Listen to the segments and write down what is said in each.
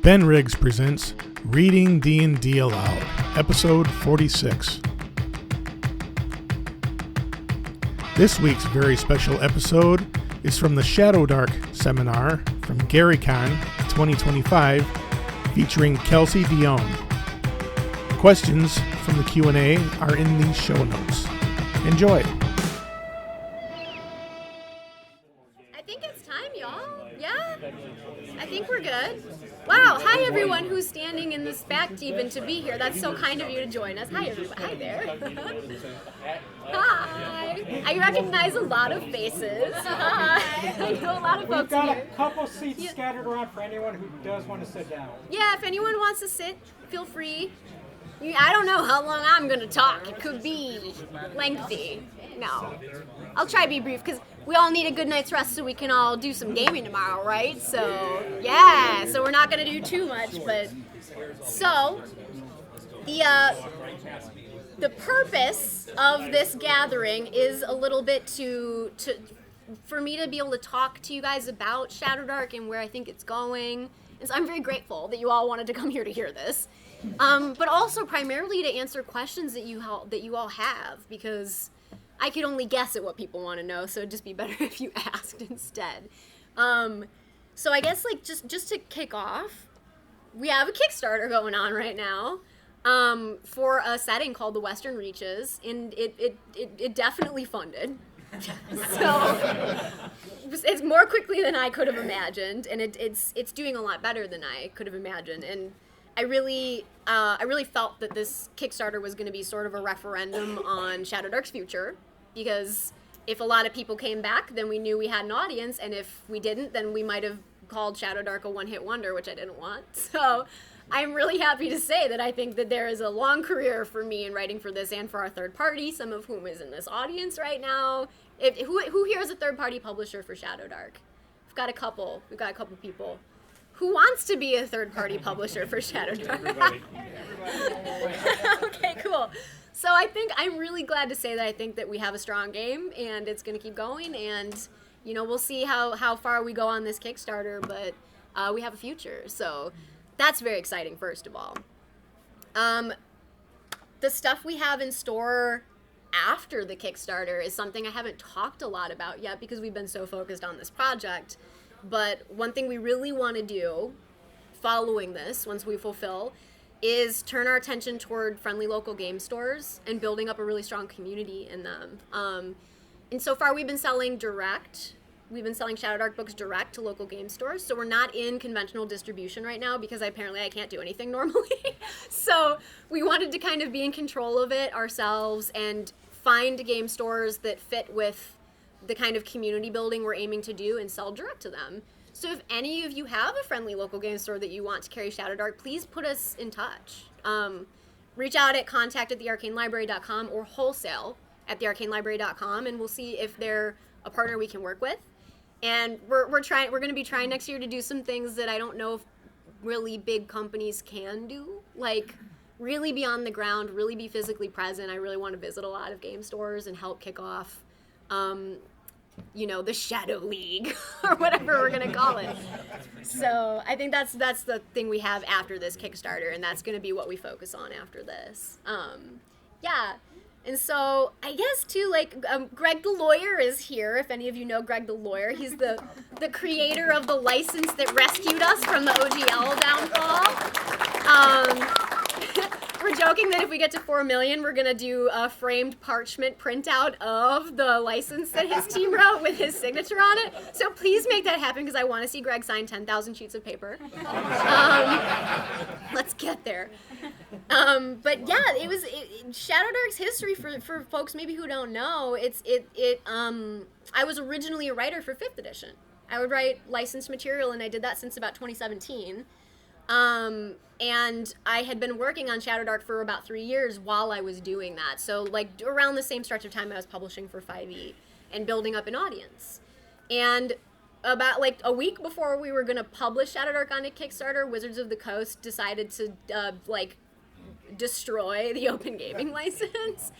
Ben Riggs presents Reading D&D Aloud, Episode 46. This week's very special episode is from the Shadowdark seminar from GaryCon 2025, featuring Kelsey Dionne. Questions from the Q&A are in the show notes. Enjoy! I think it's time, y'all. Yeah? I think we're good. Wow, hi everyone who's standing in this back even to be here. That's so kind of you to join us. Hi everybody. Hi there. Hi. I recognize a lot of faces. Hi. I know a lot of folks here. We've got a couple seats scattered around for anyone who does want to sit down. Yeah, if anyone wants to sit, feel free. I don't know how long I'm going to talk. It could be lengthy. No. I'll try to be brief because we all need a good night's rest so we can all do some gaming tomorrow, right? So, yeah. So we're not going to do too much, but... So, the purpose of this gathering is a little bit for me to be able to talk to you guys about Shadowdark and where I think it's going. And so I'm very grateful that you all wanted to come here to hear this. But also primarily to answer questions that you all have, because I could only guess at what people want to know, so it'd just be better if you asked instead. So I guess just to kick off, we have a Kickstarter going on right now for a setting called the Western Reaches, and it definitely funded. So it's more quickly than I could have imagined, and it's doing a lot better than I could have imagined. And I really felt that this Kickstarter was going to be sort of a referendum on Shadowdark's future, because if a lot of people came back, then we knew we had an audience, and if we didn't, then we might have called Shadowdark a one-hit wonder, which I didn't want. So I'm really happy to say that I think that there is a long career for me in writing for this and for our third party, some of whom is in this audience right now. Who here is a third-party publisher for Shadowdark? We've got a couple people. Who wants to be a third-party publisher for Shadowdark? Okay, cool. So I think I'm really glad to say that I think that we have a strong game, and it's going to keep going, and we'll see how far we go on this Kickstarter, but we have a future. So that's very exciting, first of all. The stuff we have in store after the Kickstarter is something I haven't talked a lot about yet because we've been so focused on this project. But one thing we really want to do following this, once we fulfill, is turn our attention toward friendly local game stores and building up a really strong community in them. And so far we've been selling direct. We've been selling Shadowdark books direct to local game stores. So we're not in conventional distribution right now because apparently I can't do anything normally. So we wanted to kind of be in control of it ourselves and find game stores that fit with the kind of community building we're aiming to do and sell direct to them. So if any of you have a friendly local game store that you want to carry Shadowdark, please put us in touch. Reach out at contact@thearcanelibrary.com or wholesale at thearcanelibrary.com, and we'll see if they're a partner we can work with. And we're going to be trying next year to do some things that I don't know if really big companies can do, like really be on the ground, really be physically present. I really want to visit a lot of game stores and help kick off the Shadow League or whatever we're going to call it. So I think that's the thing we have after this Kickstarter, and that's going to be what we focus on after this. Yeah. And so I guess, too, Greg the Lawyer is here, if any of you know Greg the Lawyer. He's the creator of the license that rescued us from the OGL downfall. We're joking that if we get to 4 million, we're going to do a framed parchment printout of the license that his team wrote with his signature on it. So please make that happen because I want to see Greg sign 10,000 sheets of paper. Let's get there. But yeah, Shadowdark's history for folks maybe who don't know. I was originally a writer for 5th edition. I would write licensed material, and I did that since about 2017. And I had been working on Shadowdark for about 3 years while I was doing that. So around the same stretch of time I was publishing for 5e and building up an audience. And about a week before we were going to publish Shadowdark on a Kickstarter, Wizards of the Coast decided to destroy the open gaming license.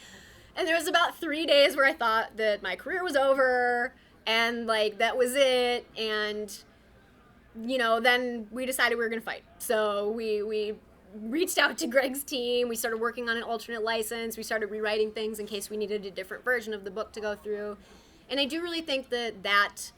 And there was about 3 days where I thought that my career was over and that was it. And then we decided we were going to fight. So we reached out to Greg's team. We started working on an alternate license. We started rewriting things in case we needed a different version of the book to go through. And I do really think that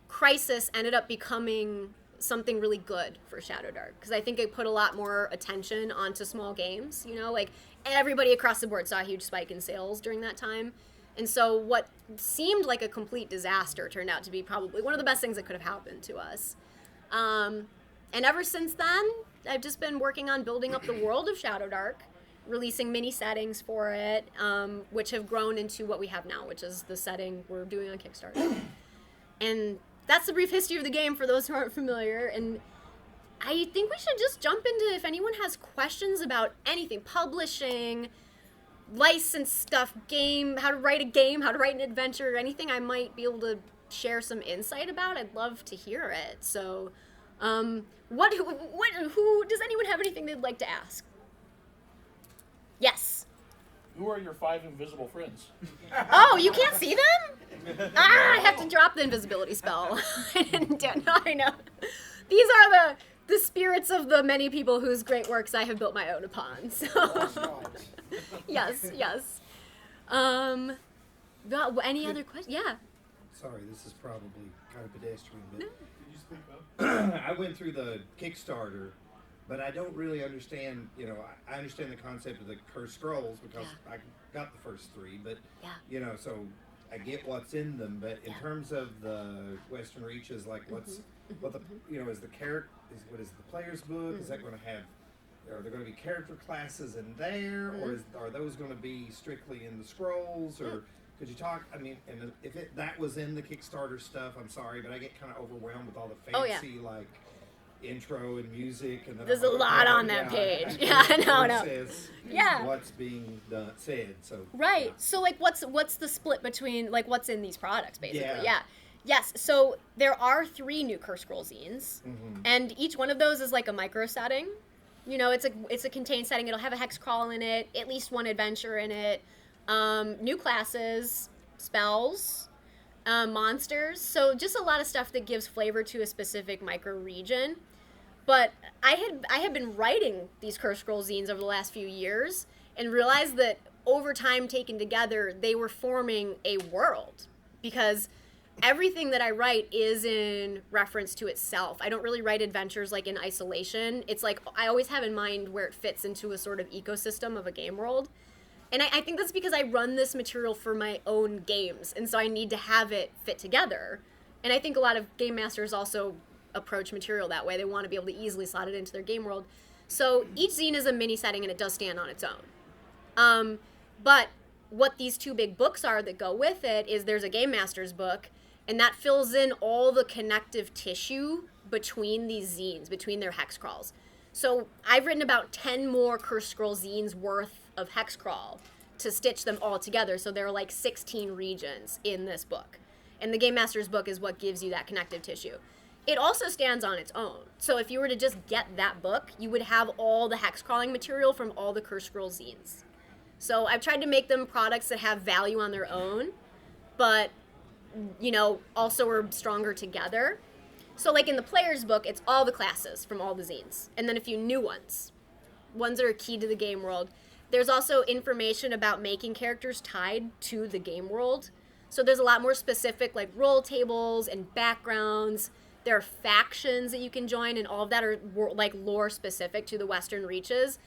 crisis ended up becoming something really good for Shadowdark, because I think it put a lot more attention onto small games. Like everybody across the board saw a huge spike in sales during that time. And so what seemed like a complete disaster turned out to be probably one of the best things that could have happened to us. And ever since then, I've just been working on building up the world of Shadowdark, releasing mini settings for it, which have grown into what we have now, which is the setting we're doing on Kickstarter. And that's the brief history of the game for those who aren't familiar. And I think we should just jump into, if anyone has questions about anything, publishing, license stuff, game, how to write a game, how to write an adventure, or anything I might be able to share some insight about. I'd love to hear it. So, who does anyone have anything they'd like to ask? Yes. Who are your 5 invisible friends? Oh, you can't see them? I have to drop the invisibility spell. I didn't do it. No, I know. These are the spirits of the many people whose great works I have built my own upon. So, yes. Any other questions? Yeah. Sorry, this is probably kind of pedestrian, but Can you speak up? I went through the Kickstarter, but I don't really understand, I understand the concept of the cursed scrolls because I got the first 3, but, so I get what's in them, but in terms of the Western Reaches, like what is the what is the player's book? Is that going to have, are there going to be character classes in there, or are those going to be strictly in the scrolls, or could you talk, and if that was in the Kickstarter stuff, I'm sorry, but I get kind of overwhelmed with all the fancy, intro and music. And there's a lot on that page. No. Says what's being said. So right. So what's the split between what's in these products basically? Yes. So there are 3 new Curse Scroll zines, and each one of those is like a micro setting. It's a contained setting. It'll have a hex crawl in it, at least one adventure in it, new classes, spells, monsters. So just a lot of stuff that gives flavor to a specific micro region. But I had been writing these Curse Scroll zines over the last few years and realized that over time taken together, they were forming a world, because everything that I write is in reference to itself. I don't really write adventures in isolation. It's I always have in mind where it fits into a sort of ecosystem of a game world. And I think that's because I run this material for my own games, and so I need to have it fit together. And I think a lot of game masters also approach material that way. They want to be able to easily slot it into their game world. So each zine is a mini setting, and it does stand on its own. But what these 2 big books are that go with it is there's a game master's book, and that fills in all the connective tissue between these zines, between their hex crawls. So I've written about 10 more Curse Scroll zines worth of hex crawl to stitch them all together. So there are 16 regions in this book. And the Game Master's book is what gives you that connective tissue. It also stands on its own. So if you were to just get that book, you would have all the hex crawling material from all the Curse Scroll zines. So I've tried to make them products that have value on their own, but, also are stronger together. So in the player's book, it's all the classes from all the zines, and then a few new ones that are key to the game world. There's also information about making characters tied to the game world. So there's a lot more specific role tables and backgrounds. There are factions that you can join, and all of that are lore specific to the Western Reaches.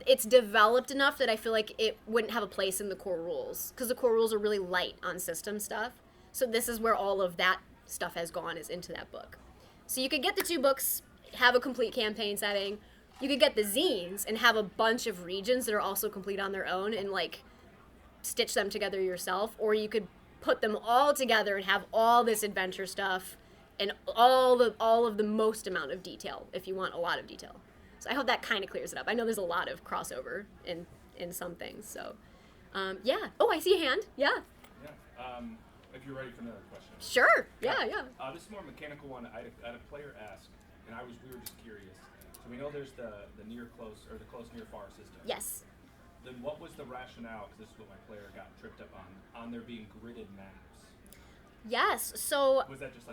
It's developed enough that I feel like it wouldn't have a place in the core rules, because the core rules are really light on system stuff. So this is where all of that stuff has gone, is into that book. So you could get the 2 books, have a complete campaign setting. You could get the zines and have a bunch of regions that are also complete on their own and stitch them together yourself, or you could put them all together and have all this adventure stuff and all of the most amount of detail if you want a lot of detail. So I hope that kind of clears it up. I know there's a lot of crossover in some things. So, Oh, I see a hand. Yeah. If you're ready for another question. Sure. Yeah. This is more mechanical one. I had a player ask, and we were just curious. So we know there's the near close, or the close near far system. Yes. Then what was the rationale, because this is what my player got tripped up on there being gridded maps? Yes, so... Was that just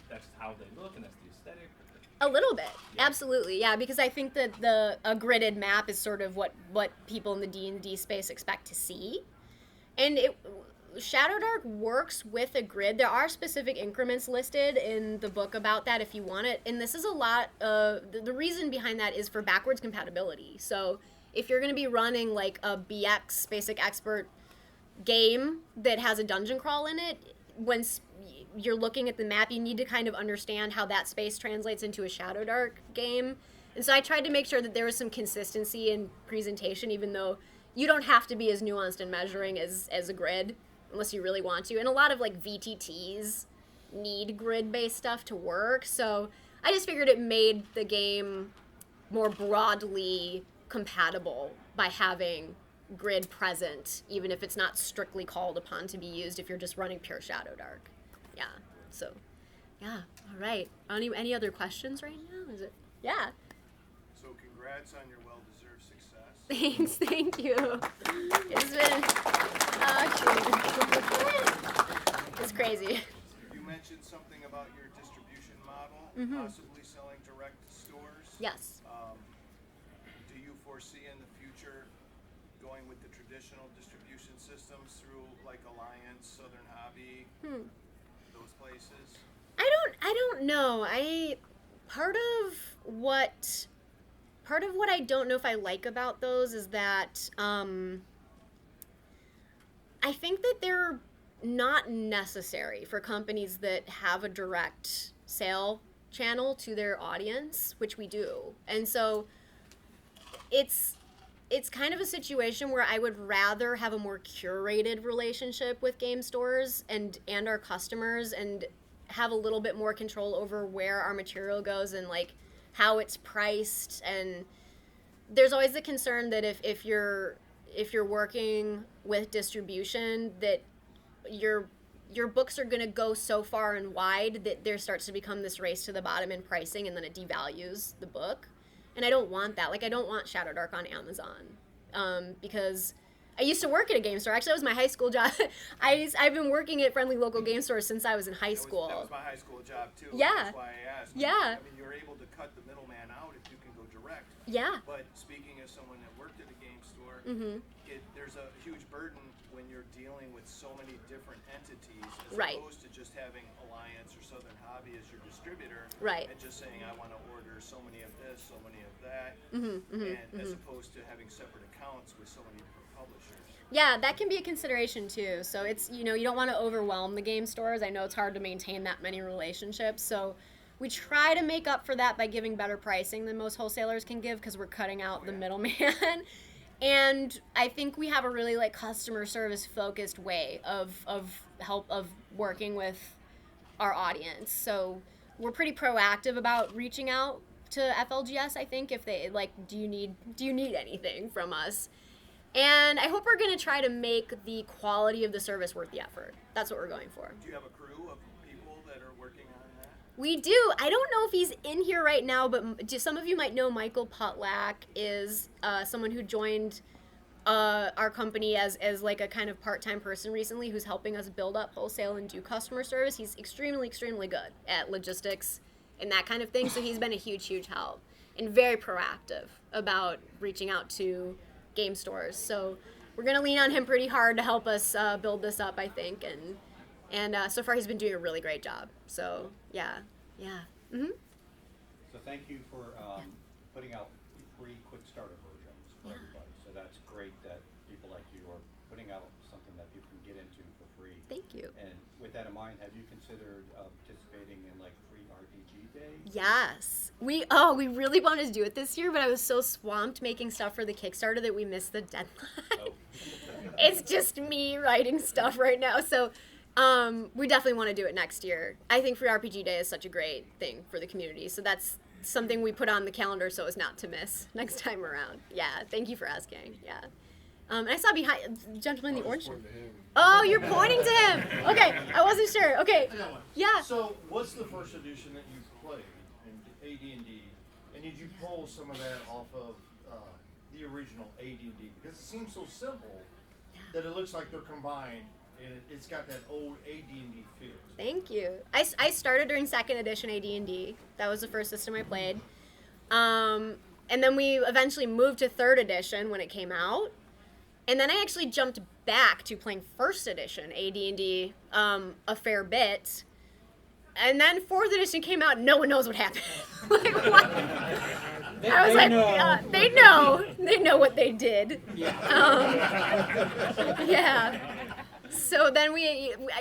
that's how they look and that's the aesthetic? A little bit, absolutely, yeah. Because I think that a gridded map is sort of what people in the D&D space expect to see, and Shadowdark works with a grid. There are specific increments listed in the book about that if you want it, and this is a lot. The reason behind that is for backwards compatibility. So if you're going to be running like a BX Basic Expert game that has a dungeon crawl in it, when you're looking at the map, you need to kind of understand how that space translates into a Shadowdark game. And so I tried to make sure that there was some consistency in presentation, even though you don't have to be as nuanced in measuring as a grid, unless you really want to. And a lot of like VTTs need grid-based stuff to work. So I just figured it made the game more broadly compatible by having grid present, even if it's not strictly called upon to be used if you're just running pure Shadowdark. Yeah. So, yeah. All right. Any other questions right now? Is it? Yeah. So congrats on your well-deserved success. Thanks. Thank you. It's been it's crazy. You mentioned something about your distribution model, possibly selling direct to stores. Yes. Do you foresee in the future going with the traditional distribution systems through like Alliance, Southern Hobby, those places? I don't know. Part of what I don't know if I like about those is that I think that they're not necessary for companies that have a direct sale channel to their audience, which we do. And so it's kind of a situation where I would rather have a more curated relationship with game stores and our customers, and have a little bit more control over where our material goes and like how it's priced. And there's always the concern that if you're working with distribution, that your books are going to go so far and wide that there starts to become this race to the bottom in pricing, and then it devalues the book. And I don't want that. Like, I don't want Shadowdark on Amazon, because I used to work at a game store. Actually, that was my high school job. I've been working at friendly local game stores since I was in high school. That was my high school job too. Yeah. That's why I asked. Yeah. I mean, you're able to cut the middleman out if you can go direct. Yeah. But speaking as someone that worked at a game store, there's a huge burden when you're dealing with so many different entities, as Right. opposed to just having Alliance or Southern Hobby as your distributor, Right. and just saying I want to order so many of this, so many of that, as opposed to having separate accounts with so many different publishers. Yeah, that can be a consideration too. So it's, you don't want to overwhelm the game stores. I know it's hard to maintain that many relationships. So we try to make up for that by giving better pricing than most wholesalers can give, because we're cutting out the middleman. And I think we have a really like customer service focused way of working with our audience. So we're pretty proactive about reaching out to FLGS, I think, if they like, do you need anything from us? And I hope we're going to try to make the quality of the service worth the effort. That's what we're going for. Do you have a crew of people that are working on that? We do. I don't know if he's in here right now, but some of you might know Michael Putlack is someone who joined our company as like a kind of part-time person recently, who's helping us build up wholesale and do customer service. He's extremely, extremely good at logistics and that kind of thing. So he's been a huge, huge help and very proactive about reaching out to game stores. So we're going to lean on him pretty hard to help us build this up, I think. And so far he's been doing a really great job. So yeah. Mm-hmm. So thank you for putting out free Kickstarter versions for everybody. So that's great that people like you are putting out something that people can get into for free. Thank you. And with that in mind, have you considered participating in like free RPG days? Yes. We really wanted to do it this year, but I was so swamped making stuff for the Kickstarter that we missed the deadline. Oh. It's just me writing stuff right now. So we definitely want to do it next year. I think Free RPG Day is such a great thing for the community. So that's something we put on the calendar so as not to miss next time around. Yeah, thank you for asking. Yeah. And I saw behind the gentleman in the orange shirt. Oh, you're pointing to him. Okay, I wasn't sure. Okay. I got one. Yeah. So, what's the first edition that you played in AD&D, and did you pull some of that off of the original AD&D? Because it seems so simple that it looks like they're combined and it's got that old AD&D feel. Thank you. I started during 2nd edition AD&D. That was the first system I played. And then we eventually moved to 3rd edition when it came out. And then I actually jumped back to playing 1st edition AD&D a fair bit. And then 4th edition came out and no one knows what happened. Like, what? I was like, yeah, they know. They know what they did. Yeah. So then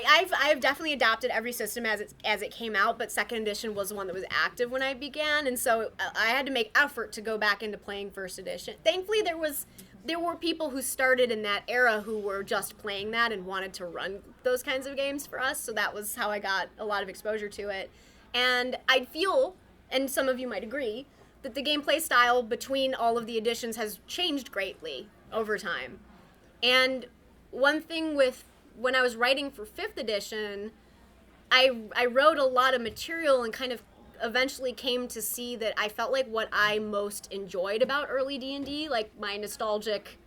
I've definitely adopted every system as it came out, but 2nd edition was the one that was active when I began, and so I had to make effort to go back into playing 1st edition. Thankfully, there were people who started in that era who were just playing that and wanted to run those kinds of games for us, so that was how I got a lot of exposure to it. And I feel, and some of you might agree, that the gameplay style between all of the editions has changed greatly over time. And one thing when I was writing for 5th edition, I wrote a lot of material and kind of eventually came to see that I felt like what I most enjoyed about early D&D, like my nostalgic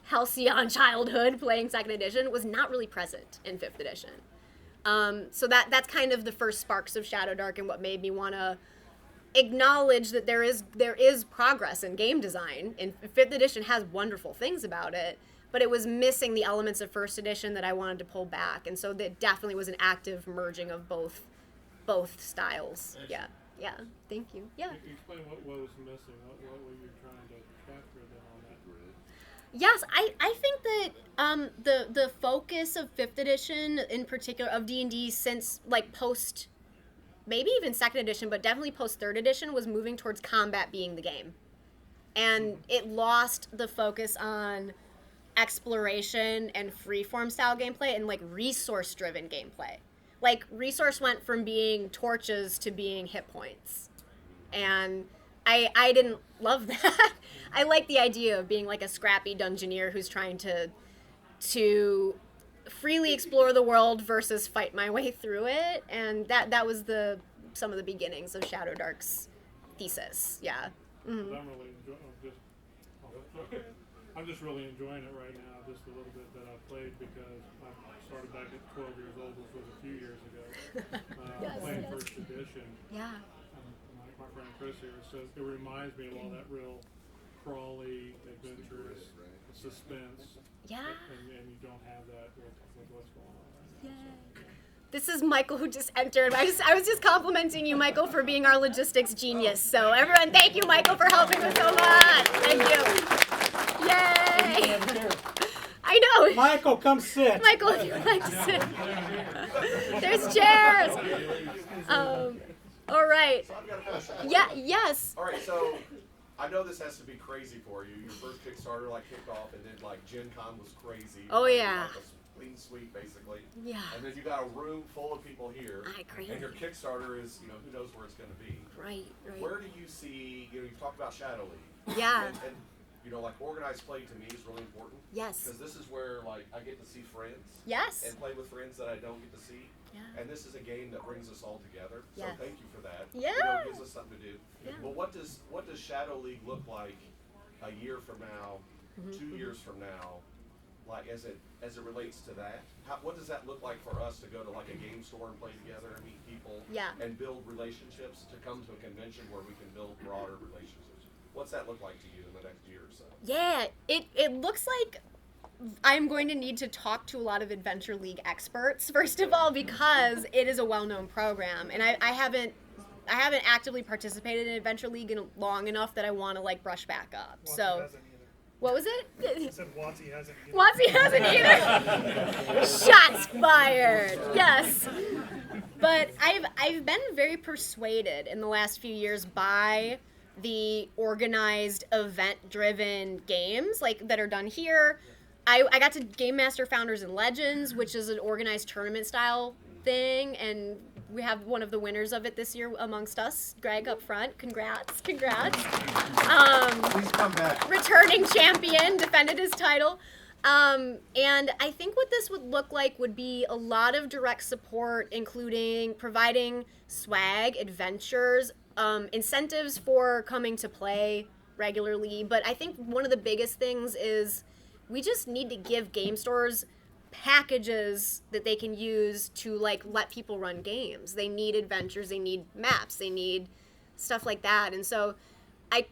halcyon childhood playing 2nd edition, was not really present in 5th edition. So that's kind of the first sparks of Shadowdark and what made me want to acknowledge that there is progress in game design, and 5th edition has wonderful things about it, but it was missing the elements of 1st edition that I wanted to pull back, and so there definitely was an active merging of both styles. Yeah, thank you. Yeah. Explain what was missing, what were you trying to capture then on that? Yes, I think that the focus of 5th edition, in particular of D&D, since like post, maybe even 2nd edition, but definitely post 3rd edition, was moving towards combat being the game. And it lost the focus on exploration and freeform style gameplay and like resource driven gameplay. Like resource went from being torches to being hit points. And I didn't love that. I like the idea of being like a scrappy dungeoneer who's trying to freely explore the world versus fight my way through it. And that was some of the beginnings of Shadowdark's thesis. Yeah. Mm-hmm. I'm just really enjoying it right now, just a little bit that I've played, because I started back at 12 years old, which was a few years ago, playing 1st edition. Yeah. My friend Chris here says it reminds me of all that real crawly, adventurous suspense. Yeah. And you don't have that with what's going on right now. Yeah. This is Michael who just entered. I was just complimenting you, Michael, for being our logistics genius. So everyone, thank you, Michael, for helping us so much. Thank you. Yay! I know. Michael, come sit. Michael, if you would like to sit. There's chairs. All right. So I've got a question. Yeah. Yes. All right. So I know this has to be crazy for you. Your first Kickstarter kicked off, and then Gen Con was crazy. Oh yeah. Like a clean sweep, basically. Yeah. And then you got a room full of people here. I agree. And your Kickstarter is, who knows where it's going to be. Right. Where do you see? You've talked about Shadow League. Yeah. And organized play to me is really important. Yes. Because this is where I get to see friends. Yes. And play with friends that I don't get to see. Yeah. And this is a game that brings us all together. So Yes. thank you for that. Yeah. It gives us something to do. Yeah. But what does Shadow League look like a year from now, 2 years from now, as it relates to that? What does that look like for us to go to a game store and play together and meet people and build relationships, to come to a convention where we can build broader relationships? What's that look like to you in the next year or so? Yeah, it looks like I'm going to need to talk to a lot of Adventure League experts, first of all, because it is a well-known program, and I haven't actively participated in Adventure League in long enough that I want to brush back up. So, what was it? I said WotC hasn't either. WotC hasn't either. Shots fired. Yes. But I've been very persuaded in the last few years by the organized, event-driven games that are done here. I got to Game Master Founders and Legends, which is an organized tournament-style thing, and we have one of the winners of it this year amongst us, Greg, up front. Congrats. Please come back. Returning champion, defended his title. And I think what this would look like would be a lot of direct support, including providing swag, adventures, incentives for coming to play regularly. But I think one of the biggest things is we just need to give game stores packages that they can use to like let people run games. They need adventures, they need maps, they need stuff like that. And so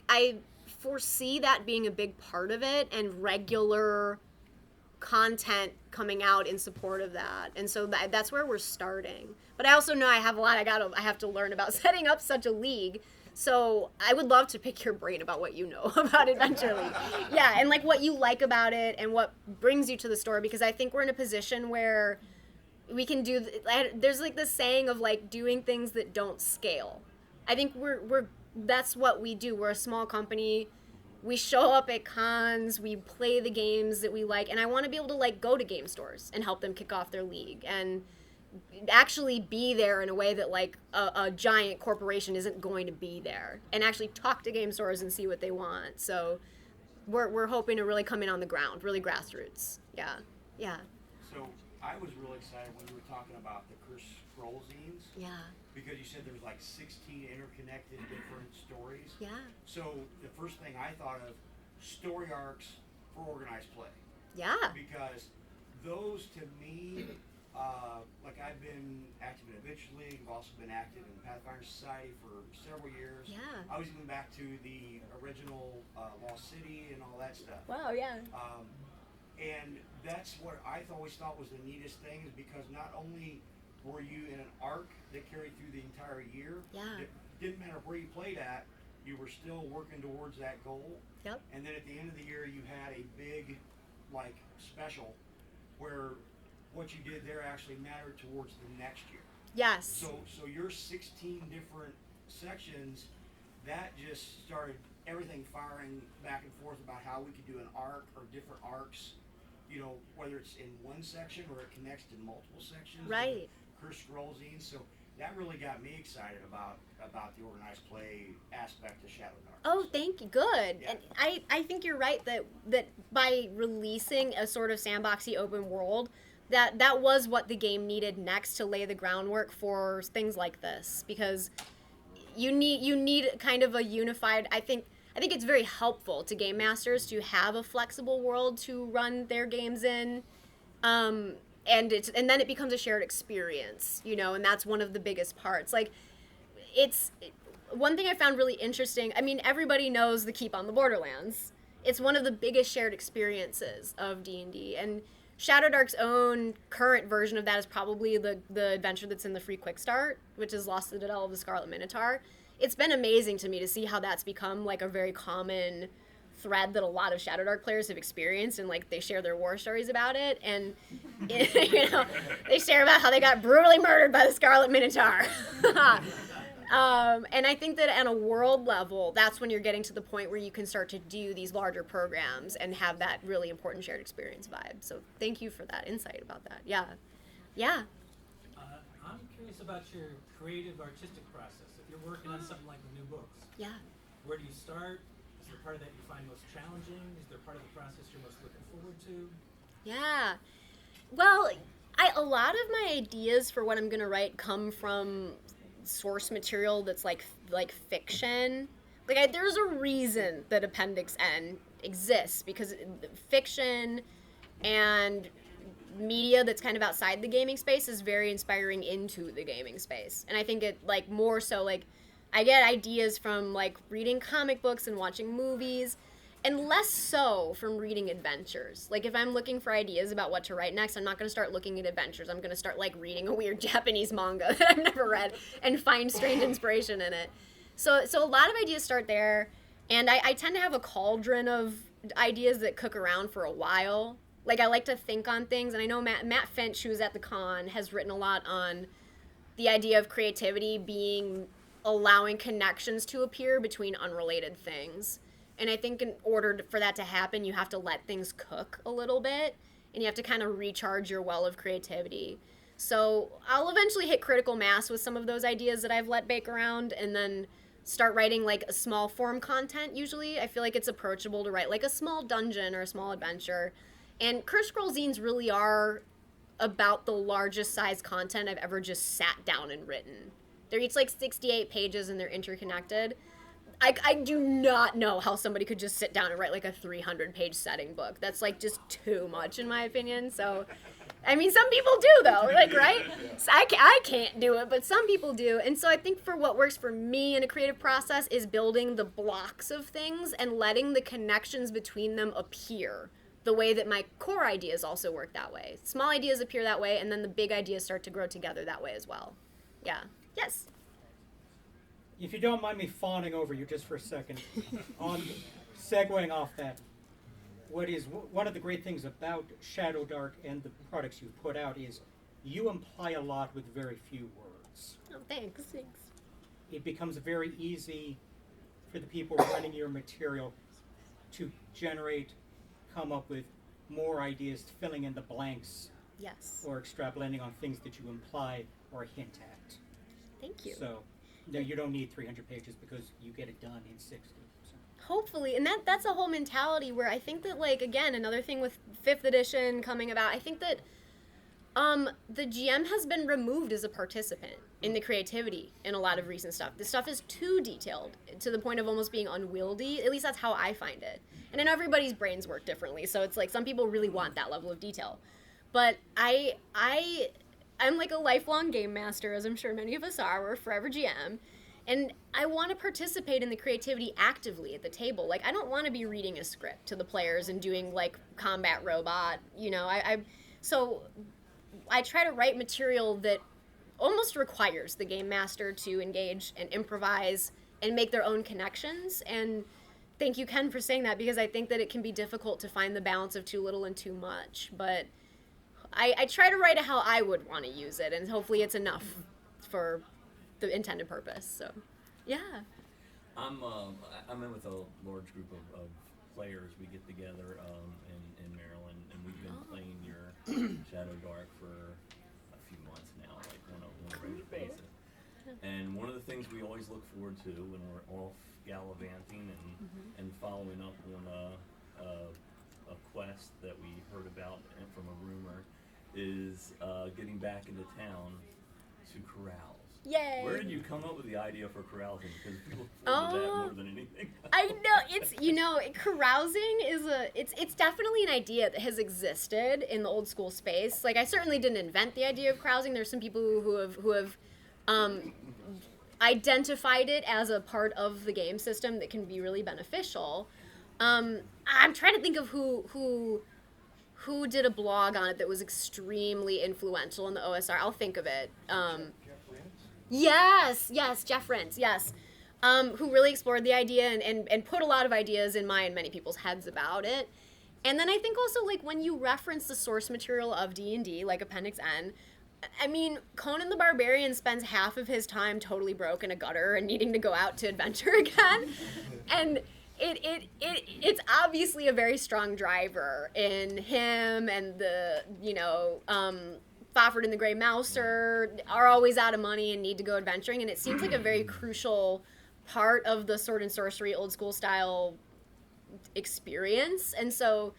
I foresee that being a big part of it, and regular content coming out in support of that. And so that's where we're starting. But I also know I have a lot I have to learn about setting up such a league. So I would love to pick your brain about what you know about Adventure League. Yeah, and like what you like about it and what brings you to the story, because I think we're in a position where we can do, there's like this saying of like doing things that don't scale. I think that's what we do. We're a small company. We show up at cons, we play the games that we like, and I want to be able to like go to game stores and help them kick off their league and actually be there in a way that like a giant corporation isn't going to be there, and actually talk to game stores and see what they want. So we're hoping to really come in on the ground, really grassroots. Yeah. So I was really excited when you were talking about the Cursed Scroll zines. Yeah. Because you said there was like 16 interconnected different stories. Yeah. So the first thing I thought of, story arcs for organized play. Yeah. Because those to me, like I've been active in Adventure League, I've also been active in Pathfinder Society for several years. Yeah. I was even back to the original Lost City and all that stuff. Wow, yeah. And that's what I always thought was the neatest thing, is because not only were you in an arc that carried through the entire year, Yeah. it didn't matter where you played at, you were still working towards that goal. Yep. And then at the end of the year, you had a big, like, special where what you did there actually mattered towards the next year. Yes. So your 16 different sections, that just started everything firing back and forth about how we could do an arc or different arcs, you know, whether it's in one section or it connects to multiple sections. Right. Cursed Scroll zines. So that really got me excited about the organized play aspect of Shadowdark. Oh, thank you. Good. Yeah. And I think you're right that by releasing a sort of sandboxy open world, that was what the game needed next to lay the groundwork for things like this, because you need kind of a unified. I think it's very helpful to game masters to have a flexible world to run their games in. And then it becomes a shared experience, you know, and that's one of the biggest parts. Like, one thing I found really interesting. I mean, everybody knows the Keep on the Borderlands. It's one of the biggest shared experiences of D&D, and Shadowdark's own current version of that is probably the adventure that's in the free quick start, which is Lost Citadel of the Scarlet Minotaur. It's been amazing to me to see how that's become like a very common thread that a lot of Shadowdark players have experienced, and like they share their war stories about it, and you know, they share about how they got brutally murdered by the Scarlet Minotaur. And I think that on a world level, that's when you're getting to the point where you can start to do these larger programs and have that really important shared experience vibe. So thank you for that insight about that. Yeah. I'm curious about your creative artistic process. If you're working on something like the new books, where do you start? Is there part of that you find most challenging? Is there part of the process you're most looking forward to? Yeah. Well, a lot of my ideas for what I'm going to write come from source material that's like fiction. Like, there's a reason that Appendix N exists, because fiction and media that's kind of outside the gaming space is very inspiring into the gaming space. And I think it, like, more so, like, I get ideas from, like, reading comic books and watching movies, and less so from reading adventures. Like, if I'm looking for ideas about what to write next, I'm not going to start looking at adventures. I'm going to start, like, reading a weird Japanese manga that I've never read and find strange inspiration in it. So a lot of ideas start there, and I tend to have a cauldron of ideas that cook around for a while. Like, I like to think on things, and I know Matt Finch, who's at the con, has written a lot on the idea of creativity being allowing connections to appear between unrelated things. And I think in order for that to happen, you have to let things cook a little bit, and you have to kind of recharge your well of creativity. So I'll eventually hit critical mass with some of those ideas that I've let bake around, and then start writing like a small form content. Usually I feel like it's approachable to write like a small dungeon or a small adventure. And Cursed Scroll zines really are about the largest size content I've ever just sat down and written. They're each like 68 pages, and they're interconnected. I do not know how somebody could just sit down and write like a 300-page setting book. That's like just too much in my opinion. So I mean, some people do, though, like, right? So I can't do it, but some people do. And so I think for what works for me in a creative process is building the blocks of things and letting the connections between them appear the way that my core ideas also work that way. Small ideas appear that way, and then the big ideas start to grow together that way as well. Yeah. Yes? If you don't mind me fawning over you just for a second, on segueing off that, what is one of the great things about Shadowdark and the products you've put out is you imply a lot with very few words. Oh, thanks. It becomes very easy for the people running your material to come up with more ideas, filling in the blanks. Yes. Or extrapolating on things that you imply or hint at. Thank you. So, no, you don't need 300 pages because you get it done in 60. Hopefully, and that's a whole mentality where I think that, like, again, another thing with 5th edition coming about, I think that the GM has been removed as a participant in the creativity in a lot of recent stuff. This stuff is too detailed to the point of almost being unwieldy. At least that's how I find it. And then everybody's brains work differently, so it's like some people really want that level of detail. But I'm like a lifelong game master, as I'm sure many of us are. We're a forever GM. And I want to participate in the creativity actively at the table. Like, I don't want to be reading a script to the players and doing, like, combat robot, you know. So I try to write material that almost requires the game master to engage and improvise and make their own connections. And thank you, Ken, for saying that, because I think that it can be difficult to find the balance of too little and too much. But I try to write it how I would want to use it, and hopefully it's enough for the intended purpose. So, yeah. I'm in with a large group of players. We get together in Maryland, and we've been playing your Shadowdark for a few months now, like on a regular basis. And one of the things we always look forward to when we're off gallivanting and following up on a quest that we heard about from a rumor is getting back into town to corral. Yay. Where did you come up with the idea for carousing? Because people look forward to that more than anything. I know, carousing is it's definitely an idea that has existed in the old school space. Like, I certainly didn't invent the idea of carousing. There's some people who have identified it as a part of the game system that can be really beneficial. I'm trying to think of who did a blog on it that was extremely influential in the OSR. I'll think of it. Yes, Jeff Rentz, yes. Who really explored the idea and put a lot of ideas in my and many people's heads about it. And then I think also, like, when you reference the source material of D&D, like Appendix N, I mean, Conan the Barbarian spends half of his time totally broke in a gutter and needing to go out to adventure again. And it's obviously a very strong driver in him, and the, Fafhrd and the Grey Mouser are always out of money and need to go adventuring, and it seems like a very crucial part of the sword and sorcery old school style experience. And so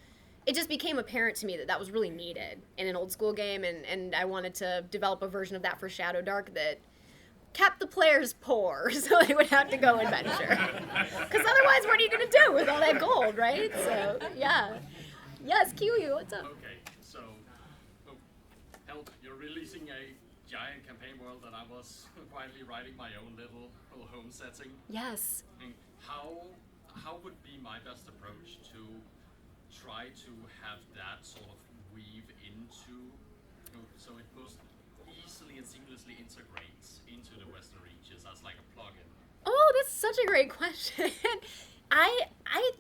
it just became apparent to me that was really needed in an old school game, and I wanted to develop a version of that for Shadowdark that kept the players poor, so they would have to go adventure. Because otherwise, what are you going to do with all that gold, right? So, yeah. Yes, Kiwi, what's up? Okay, so, you're releasing a giant campaign world that I was quietly writing my own little home setting. Yes. And how would be my best approach to try to have that sort of weave into, so it most easily and seamlessly integrates into the Western Reaches as like a plugin? Oh, that's such a great question.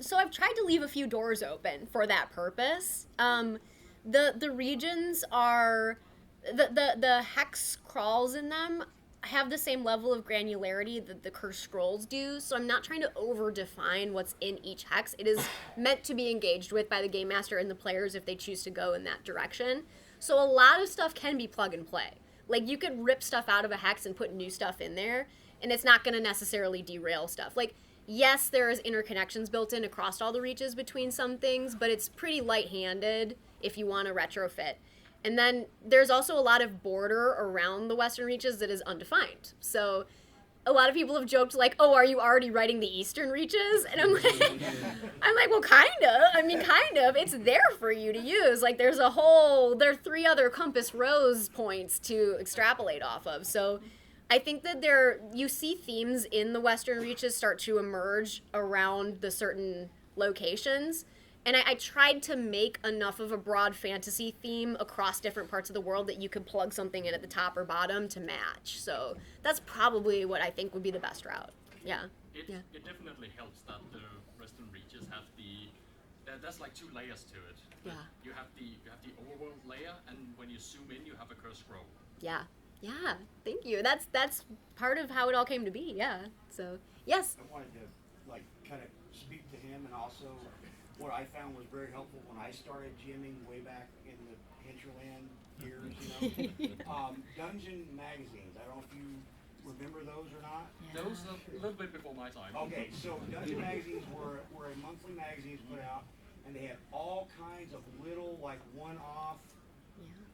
So I've tried to leave a few doors open for that purpose. The regions are, the hex crawls in them have the same level of granularity that the cursed scrolls do, so I'm not trying to over-define what's in each hex. It is meant to be engaged with by the game master and the players if they choose to go in that direction. So a lot of stuff can be plug and play. Like, you could rip stuff out of a hex and put new stuff in there, and it's not going to necessarily derail stuff. Like, yes, there is interconnections built in across all the reaches between some things, but it's pretty light-handed if you want to retrofit. And then there's also a lot of border around the Western Reaches that is undefined. So a lot of people have joked like, oh, are you already writing the Eastern Reaches? And I'm like, well, kind of. I mean, kind of. It's there for you to use. Like, there are 3 other compass rose points to extrapolate off of. So I think that you see themes in the Western Reaches start to emerge around the certain locations. And I tried to make enough of a broad fantasy theme across different parts of the world that you could plug something in at the top or bottom to match. So that's probably what I think would be the best route. Yeah. It definitely helps that the Western Reaches have there's like 2 layers to it. Yeah. You have the overworld layer, and when you zoom in, you have a cursed scroll. Yeah. Yeah. Thank you. That's part of how it all came to be. Yeah. So yes. I wanted to like kind of speak to him, and also what I found was very helpful when I started GMing way back in the Hinterland years, dungeon magazines. I don't know if you remember those or not. Those are a little bit before my time. Okay, so dungeon magazines were a monthly magazines put out, and they had all kinds of little like one-off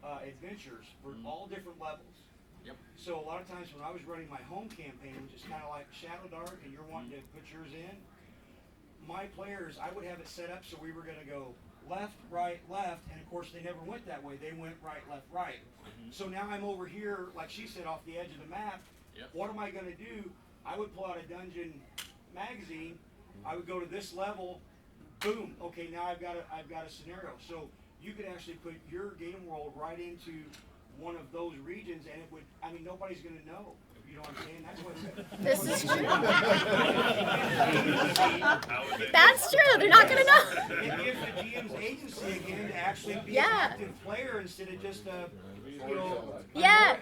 adventures for all different levels. Yep. So a lot of times when I was running my home campaign, which is kind of like Shadowdark, and you're wanting to put yours in, my players, I would have it set up so we were going to go left, right, left, and of course they never went that way. They went right, left, right. So now I'm over here, like she said, off the edge of the map. Yep. What am I going to do? I would pull out a dungeon magazine. I would go to this level. Boom. Okay, now I've got a scenario. So you could actually put your game world right into one of those regions, and it would. I mean, nobody's going to know. You know what I'm saying? That's what. This is true. That's true. They're not going to know. It gives the GM's agency again to actually be an active player instead of just a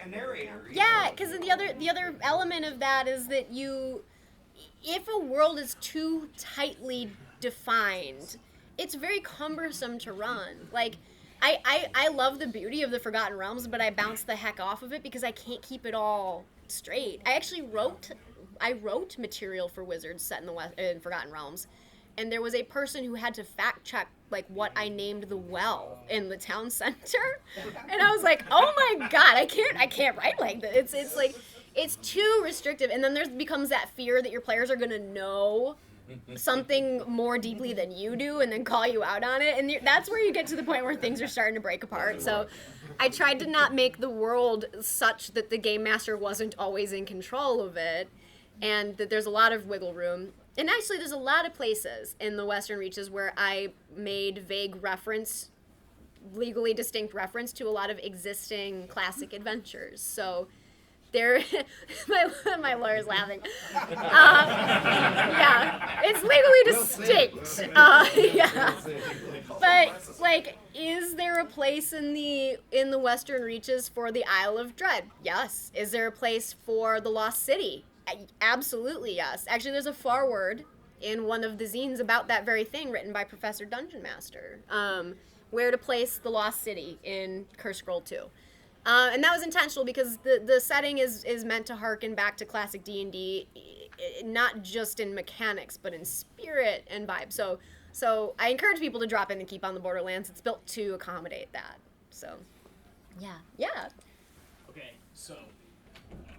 narrator. Yeah, because the other element of that is that if a world is too tightly defined, it's very cumbersome to run. Like, I love the beauty of the Forgotten Realms, but I bounce the heck off of it because I can't keep it all straight. I actually wrote material for Wizards set in Forgotten Realms, and there was a person who had to fact check like what I named the well in the town center, and I was like, oh my god, I can't write like this. It's like it's too restrictive, and then there becomes that fear that your players are gonna know something more deeply than you do and then call you out on it, and that's where you get to the point where things are starting to break apart. So I tried to not make the world such that the game master wasn't always in control of it, and that there's a lot of wiggle room. And actually there's a lot of places in the Western Reaches where I made vague reference, legally distinct reference to a lot of existing classic adventures. So there, my lawyer's laughing. Yeah, it's legally distinct. Yeah, but like, is there a place in the Western Reaches for the Isle of Dread? Yes. Is there a place for the Lost City? Absolutely yes. Actually, there's a foreword in one of the zines about that very thing, written by Professor Dungeon Master. Where to place the Lost City in Curse Scroll 2. And that was intentional because the setting is meant to harken back to classic D&D, not just in mechanics, but in spirit and vibe. So I encourage people to drop in and keep on the Borderlands. It's built to accommodate that. So, yeah. Okay, so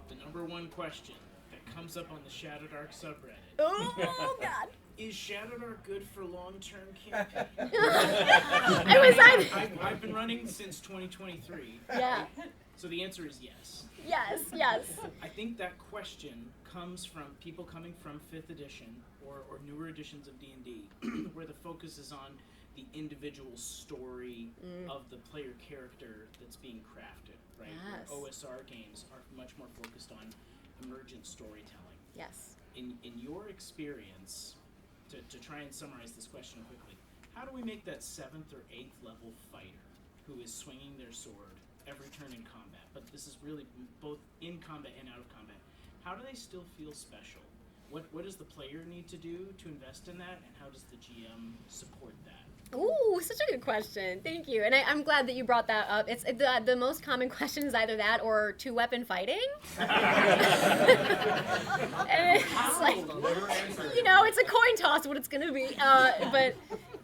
the number one question that comes up on the Shadowdark subreddit. Oh, God. Is Shadowdark good for long-term campaign? I've been running since 2023. Yeah. So the answer is yes. Yes. I think that question comes from people coming from 5th edition or newer editions of D&D, where the focus is on the individual story of the player character that's being crafted, right? Yes. Where OSR games are much more focused on emergent storytelling. Yes. In your experience, to try and summarize this question quickly, how do we make that 7th or 8th level fighter who is swinging their sword every turn in combat, but this is really both in combat and out of combat, how do they still feel special? What does the player need to do to invest in that, and how does the GM support that? Ooh, such a good question. Thank you. And I'm glad that you brought that up. It's the most common question is either that or 2-weapon fighting. And it's like, it's a coin toss what it's going to be. But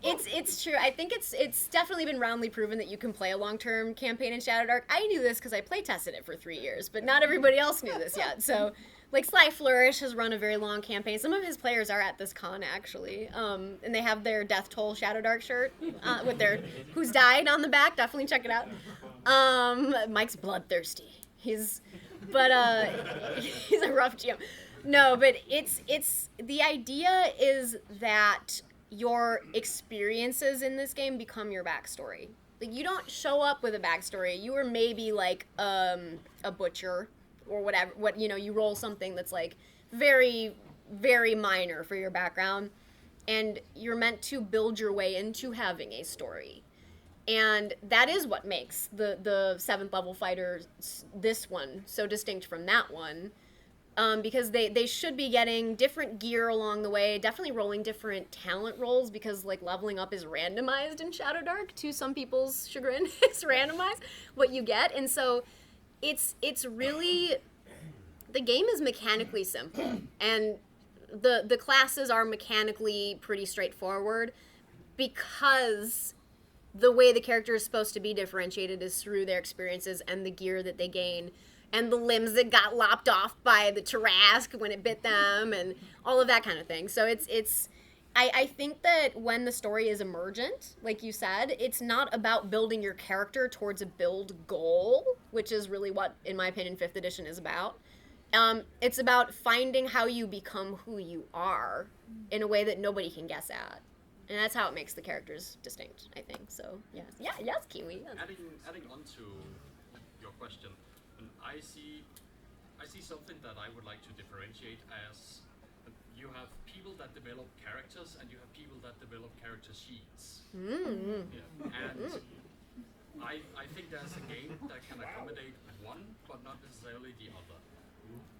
it's true. I think it's definitely been roundly proven that you can play a long-term campaign in Shadowdark. I knew this because I play tested it for 3 years, but not everybody else knew this yet. So like Sly Flourish has run a very long campaign. Some of his players are at this con actually, and they have their Death Toll Shadowdark shirt with their "Who's Died" on the back. Definitely check it out. Mike's bloodthirsty. He's a rough GM. No, but it's the idea is that your experiences in this game become your backstory. Like, you don't show up with a backstory. You are maybe like a butcher or whatever. You roll something that's like very, very minor for your background, and you're meant to build your way into having a story. And that is what makes the 7th level fighter, this one, so distinct from that one. Because they should be getting different gear along the way, definitely rolling different talent rolls, because like leveling up is randomized in Shadowdark, to some people's chagrin. It's randomized what you get, and so it's really, the game is mechanically simple, and the classes are mechanically pretty straightforward, because the way the character is supposed to be differentiated is through their experiences and the gear that they gain, and the limbs that got lopped off by the Tarrasque when it bit them, and all of that kind of thing. So I think that when the story is emergent, like you said, it's not about building your character towards a build goal, which is really what, in my opinion, 5th edition is about. It's about finding how you become who you are in a way that nobody can guess at. And that's how it makes the characters distinct, I think. So, yes. Yeah, yes, Kiwi. Yes. Adding on to your question, I see something that I would like to differentiate as you have people that develop characters and you have people that develop character sheets. Mm. Yeah. And I think there's a game that can accommodate one, but not necessarily the other.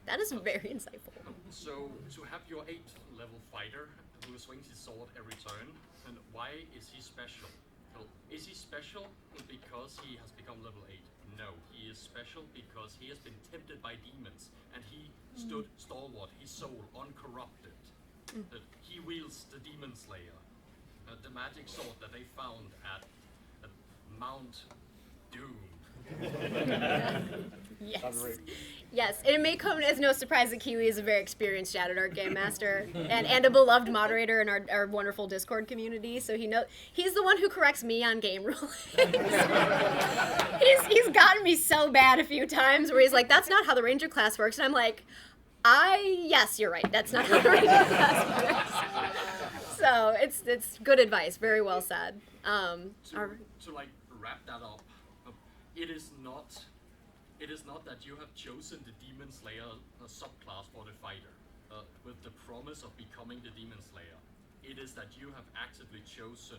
That is very insightful. So to have your 8th level fighter who swings his sword every turn, and why is he special? Well, is he special because he has become level 8? No, he is special because he has been tempted by demons, and he stood stalwart, his soul uncorrupted. He wields the Demon Slayer, the magic sword that they found at Mount Doom. Yes. Yes, and it may come as no surprise that Kiwi is a very experienced Shadowdark game master and a beloved moderator in our wonderful Discord community. So he's the one who corrects me on game rules. he's gotten me so bad a few times where he's like, "That's not how the Ranger class works," and I'm like, yes, you're right. That's not how the Ranger class works. So it's good advice. Very well said. To like wrap that up, it is not that you have chosen the Demon Slayer subclass for the fighter with the promise of becoming the Demon Slayer. It is that you have actively chosen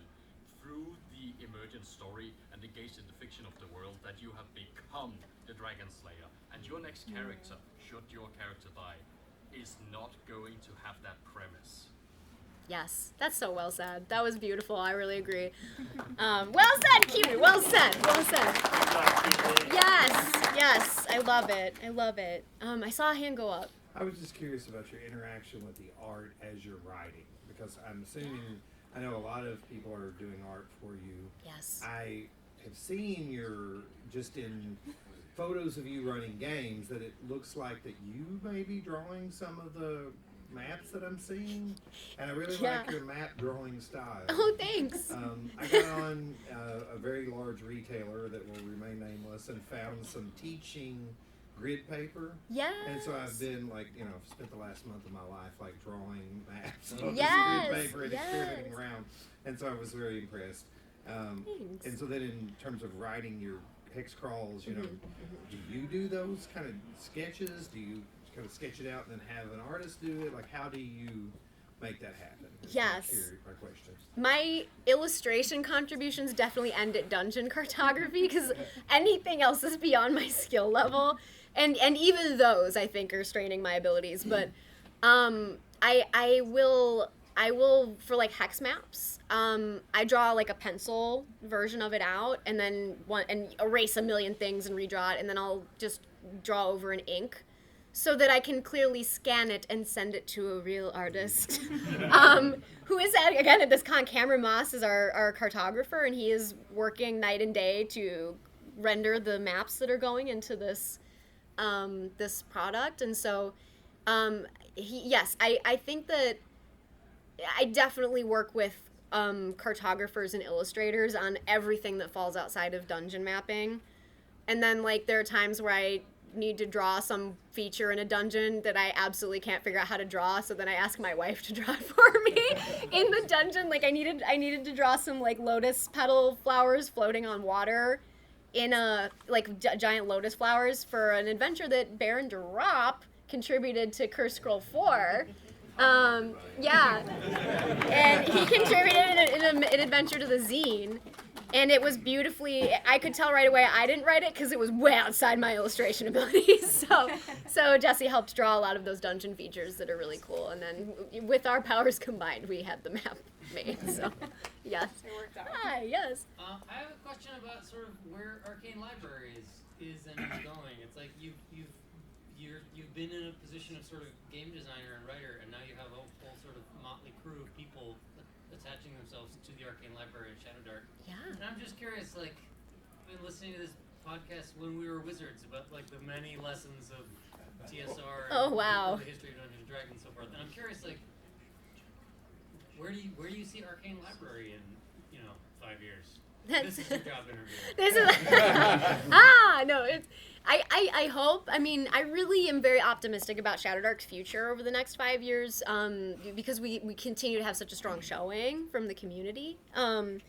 through the emergent story and engaged in the fiction of the world that you have become the Dragon Slayer. And your next character, should your character die, is not going to have that premise. Yes, that's so well said. That was beautiful. I really agree. Well said, Kiwi. Well said. Well said. Yes. I love it. I saw a hand go up. I was just curious about your interaction with the art as you're writing, because I'm assuming, I know a lot of people are doing art for you. Yes. I have seen just in photos of you running games, that it looks like that you may be drawing some of the maps that I'm seeing, and I really like your map drawing style. Oh, thanks. I got on a very large retailer that will remain nameless and found some teaching grid paper. Yes. And so I've been spent the last month of my life drawing maps on grid paper and experimenting around, and so I was very impressed. And so then in terms of writing your hex crawls, do you do those kind of sketches? Do you kind of sketch it out and then have an artist do it? Like, how do you make that happen? Yes. My question. My illustration contributions definitely end at dungeon cartography, because anything else is beyond my skill level, and even those I think are straining my abilities. But I will for like hex maps. I draw like a pencil version of it out, and then erase a million things and redraw it, and then I'll just draw over in ink, so that I can clearly scan it and send it to a real artist, who is, again, at this con. Cameron Moss is our cartographer, and he is working night and day to render the maps that are going into this this product. And so Yes, I think that I definitely work with cartographers and illustrators on everything that falls outside of dungeon mapping. And then, like, there are times where I need to draw some feature in a dungeon that I absolutely can't figure out how to draw, so then I ask my wife to draw it for me in the dungeon. Like, I needed to draw some, like, lotus petal flowers floating on water in a, like, giant lotus flowers for an adventure that Baron Drop contributed to Curse Scroll 4. Yeah. And he contributed an adventure to the zine. And it was beautifully, I could tell right away I didn't write it because it was way outside my illustration abilities. So Jesse helped draw a lot of those dungeon features that are really cool. And then with our powers combined, we had the map made. So, yes. It worked out. Hi, yes. I have a question about sort of where Arcane Library is and is going. It's like you've been in a position of sort of game designer and writer, and now you have a whole sort of motley crew of people attaching themselves to the Arcane Library and Shadowdark. Yeah. And I'm just curious, like, I've been listening to this podcast when we were wizards about, like, the many lessons of TSR Oh, wow. and the history of Dungeons and Dragons and so forth. And I'm curious, like, where do you see Arcane Library in, 5 years? This is your job interview. This is no, it's I hope. I mean, I really am very optimistic about Shadowdark's future over the next 5 years, because we continue to have such a strong showing from the community. And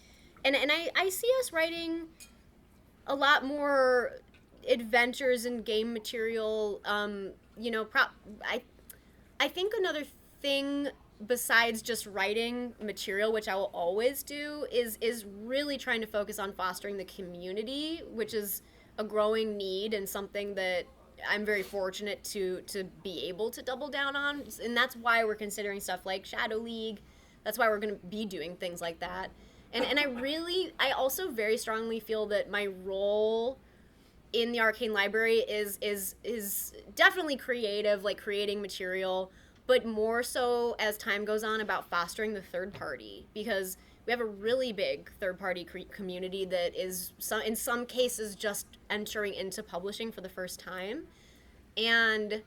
I see us writing a lot more adventures and game material. I think another thing besides just writing material, which I will always do, is really trying to focus on fostering the community, which is a growing need and something that I'm very fortunate to be able to double down on. And that's why we're considering stuff like Shadow League. That's why we're going to be doing things like that. And I also very strongly feel that my role in the Arcane Library is definitely creative, like creating material, but more so as time goes on about fostering the third party, because we have a really big third-party community that is, in some cases, just entering into publishing for the first time. And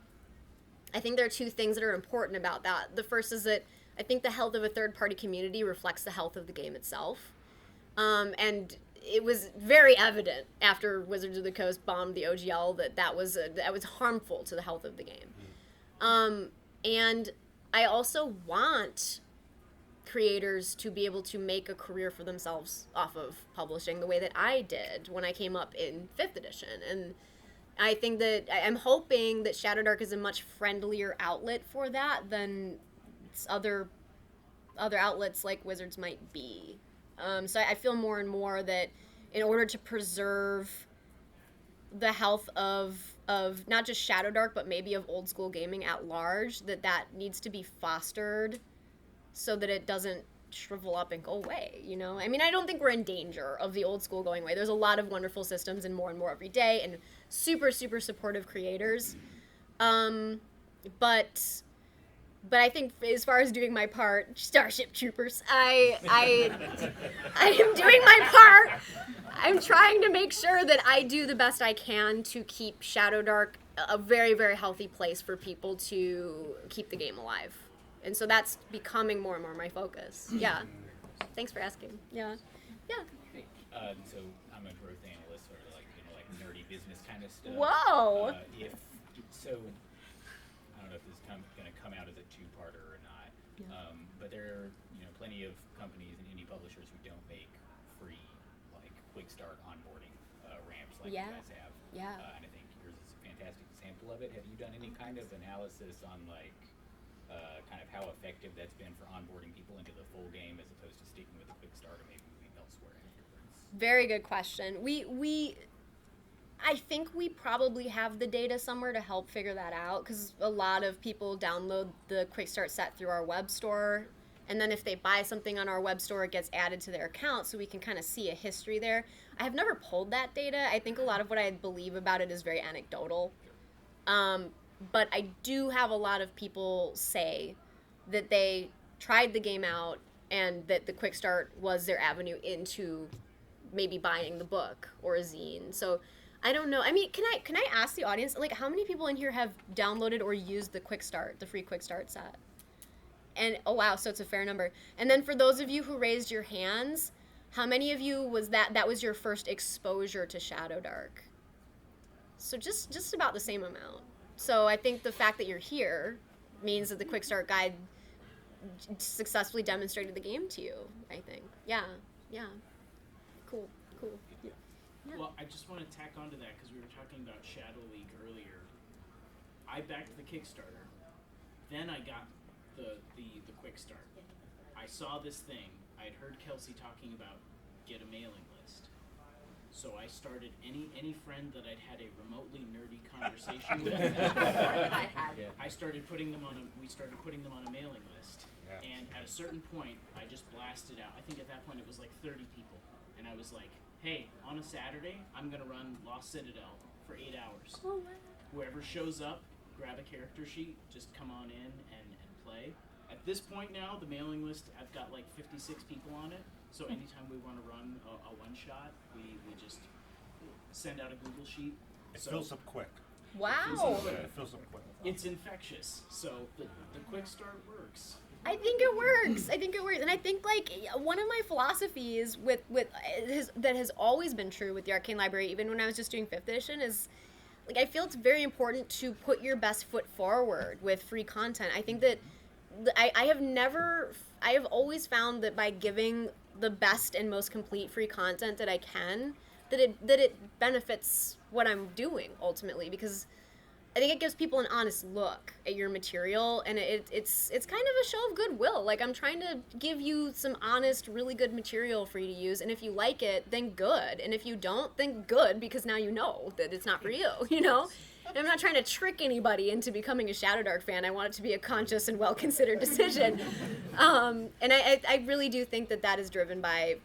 I think there are two things that are important about that. The first is that I think the health of a third-party community reflects the health of the game itself. And it was very evident after Wizards of the Coast bombed the OGL that was harmful to the health of the game. And I also want creators to be able to make a career for themselves off of publishing the way that I did when I came up in 5th edition. And I think that I'm hoping that Shadowdark is a much friendlier outlet for that than other outlets like Wizards might be. So I feel more and more that in order to preserve the health of not just Shadowdark, but maybe of old school gaming at large, that needs to be fostered so that it doesn't shrivel up and go away, I mean, I don't think we're in danger of the old school going away. There's a lot of wonderful systems and more every day, and super, super supportive creators. But I think as far as doing my part, Starship Troopers, I am doing my part. I'm trying to make sure that I do the best I can to keep Shadowdark a very, very healthy place for people to keep the game alive. And so that's becoming more and more my focus. Yeah. Thanks for asking. Yeah. Yeah. So I'm a growth analyst, sort of like nerdy business kind of stuff. Whoa. I don't know if this is going to come out as a two-parter or not. Yeah. But there are plenty of companies and indie publishers who don't make free like quick start onboarding ramps like you guys have. Yeah. And I think yours is a fantastic example of it. Have you done any kind of analysis on kind of how effective that's been for onboarding people into the full game as opposed to sticking with a quick start or maybe moving elsewhere afterwards? Very good question. I think we probably have the data somewhere to help figure that out, because a lot of people download the quick start set through our web store, and then if they buy something on our web store, it gets added to their account, so we can kind of see a history there. I have never pulled that data. I think a lot of what I believe about it is very anecdotal. But I do have a lot of people say that they tried the game out and that the quick start was their avenue into maybe buying the book or a zine. So I don't know. I mean, can I ask the audience, like, how many people in here have downloaded or used the Quick Start, the free Quick Start set? And oh wow, so it's a fair number. And then for those of you who raised your hands, how many of you was that was your first exposure to Shadowdark? So just about the same amount. So I think the fact that you're here means that the Quick Start guide successfully demonstrated the game to you, I think. Yeah. Cool. Yeah. Well, I just want to tack onto that because we were talking about Shadow League earlier. I backed the Kickstarter, then I got the Quick Start. I saw this thing. I had heard Kelsey talking about get a mailing list. So I started any friend that I'd had a remotely nerdy conversation with. I started putting them on we started putting them on a mailing list. Yeah. And at a certain point, I just blasted out. I think at that point it was like 30 people, and I was like, hey, on a Saturday, I'm going to run Lost Citadel for 8 hours. Oh, wow. Whoever shows up, grab a character sheet, just come on in and play. At this point now, the mailing list, I've got like 56 people on it. So anytime we want to run a one-shot, we just send out a Google sheet. It fills up quick. Wow. It fills up quick. It's infectious. So the Quick Start works. I think it works. And I think, like, one of my philosophies that has always been true with the Arcane Library, even when I was just doing 5th edition, is, like, I feel it's very important to put your best foot forward with free content. I think that I have always found that by giving the best and most complete free content that I can, that it benefits what I'm doing ultimately, because I think it gives people an honest look at your material, and it's kind of a show of goodwill. Like, I'm trying to give you some honest, really good material for you to use, and if you like it, then good. And if you don't, then good, because now you know that it's not for you, you know? And I'm not trying to trick anybody into becoming a Shadowdark fan. I want it to be a conscious and well-considered decision. And I really do think that is driven by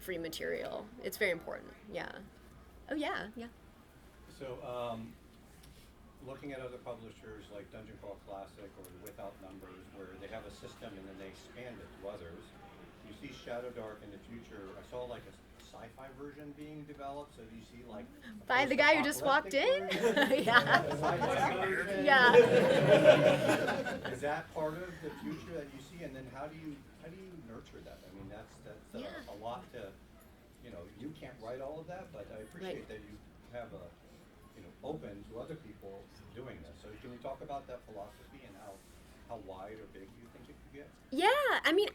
free material. It's very important, yeah. Oh, yeah. So, looking at other publishers like Dungeon Crawl Classic or Without Numbers, where they have a system and then they expand it to others, you see Shadowdark in the future. I saw like a sci-fi version being developed. So do you see like by the guy who just walked in? Yeah. Yeah. Is that part of the future that you see? And then how do you nurture that? I mean, that's a lot to, you can't write all of that, but I appreciate that you have open to other people doing this. So can we talk about that philosophy and how wide or big you think it could get? Yeah, I mean,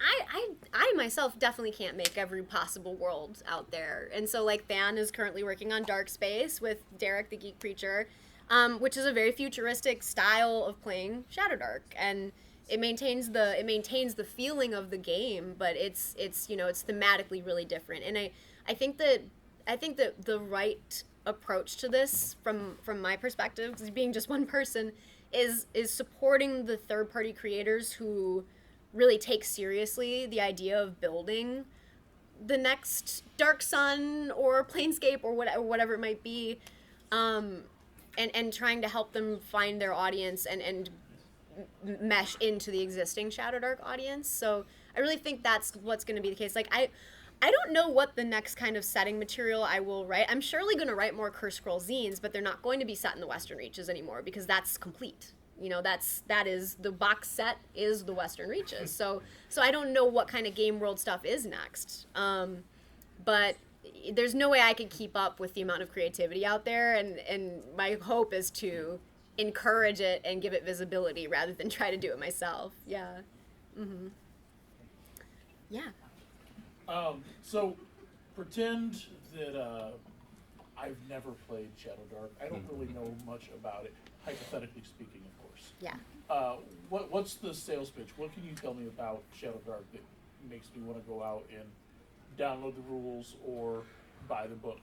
I myself definitely can't make every possible world out there. And so, like, Than is currently working on Dark Space with Derek the Geek Preacher, which is a very futuristic style of playing Shadowdark. And it maintains the feeling of the game, but it's thematically really different. And I think that the right approach to this from my perspective, being just one person, is supporting the third-party creators who really take seriously the idea of building the next Dark Sun or Planescape or whatever it might be, and trying to help them find their audience and mesh into the existing Shadowdark audience. So I really think that's what's going to be the case. Like, I don't know what the next kind of setting material I will write. I'm surely going to write more Curse Scroll zines, but they're not going to be set in the Western Reaches anymore, because that's complete. That is the box set is the Western Reaches. So I don't know what kind of game world stuff is next. But there's no way I could keep up with the amount of creativity out there, and my hope is to encourage it and give it visibility rather than try to do it myself. Yeah. Mm-hmm. Yeah. So pretend that I've never played Shadowdark. I don't really know much about it, hypothetically speaking, of course. Yeah. What's the sales pitch? What can you tell me about Shadowdark that makes me want to go out and download the rules or buy the book?